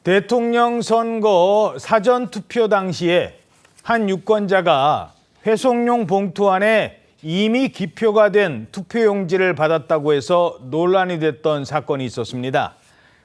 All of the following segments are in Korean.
대통령 선거 사전투표 당시에 한 유권자가 회송용 봉투 안에 이미 기표가 된 투표용지를 받았다고 해서 논란이 됐던 사건이 있었습니다.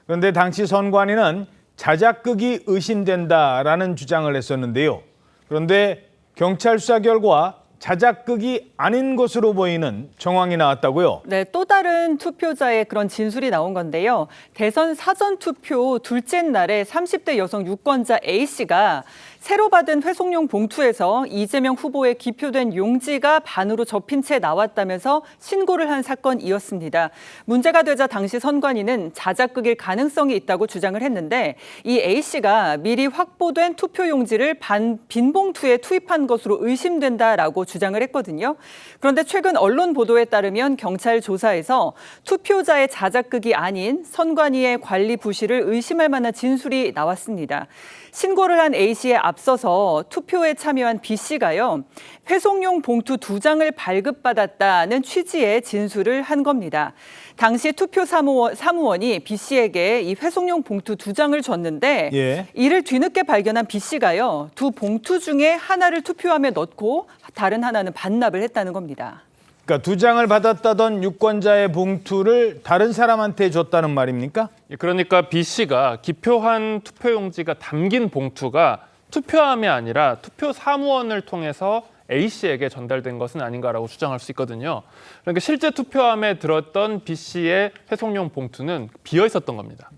그런데 당시 선관위는 자작극이 의심된다라는 주장을 했었는데요. 그런데 경찰 수사 결과 자작극이 아닌 것으로 보이는 정황이 나왔다고요? 네, 또 다른 투표자의 그런 진술이 나온 건데요. 대선 사전투표 둘째 날에 30대 여성 유권자 A씨가 새로 받은 회송용 봉투에서 이재명 후보의 기표된 용지가 반으로 접힌 채 나왔다면서 신고를 한 사건이었습니다. 문제가 되자 당시 선관위는 자작극일 가능성이 있다고 주장을 했는데 이 A씨가 미리 확보된 투표 용지를 빈 봉투에 투입한 것으로 의심된다라고 주장을 했거든요. 그런데 최근 언론 보도에 따르면 경찰 조사에서 투표자의 자작극이 아닌 선관위의 관리 부실을 의심할 만한 진술이 나왔습니다. 신고를 한 A씨에 앞서서 투표에 참여한 B씨가요. 회송용 봉투 2장을 발급받았다는 취지의 진술을 한 겁니다. 당시 투표 사무원이 B씨에게 이 회송용 봉투 2장을 줬는데 이를 뒤늦게 발견한 B씨가요. 두 봉투 중에 하나를 투표함에 넣고 다른 하나는 반납을 했다는 겁니다. 그러니까 2장을 받았다던 유권자의 봉투를 다른 사람한테 줬다는 말입니까? 그러니까 B씨가 기표한 투표용지가 담긴 봉투가 투표함이 아니라 투표 사무원을 통해서 A씨에게 전달된 것은 아닌가라고 주장할 수 있거든요. 그러니까 실제 투표함에 들었던 B씨의 회송용 봉투는 비어 있었던 겁니다.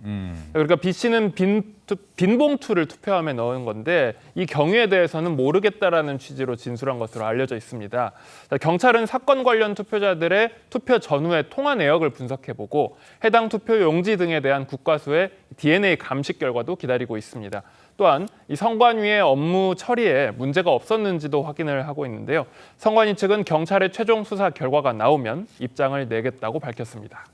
그러니까 B씨는 빈 봉투를 투표함에 넣은 건데 이 경위에 대해서는 모르겠다라는 취지로 진술한 것으로 알려져 있습니다. 경찰은 사건 관련 투표자들의 투표 전후의 통화 내역을 분석해보고 해당 투표 용지 등에 대한 국과수의 DNA 감식 결과도 기다리고 있습니다. 또한 이 선관위의 업무 처리에 문제가 없었는지도 확인을 하고 있는데요. 선관위 측은 경찰의 최종 수사 결과가 나오면 입장을 내겠다고 밝혔습니다.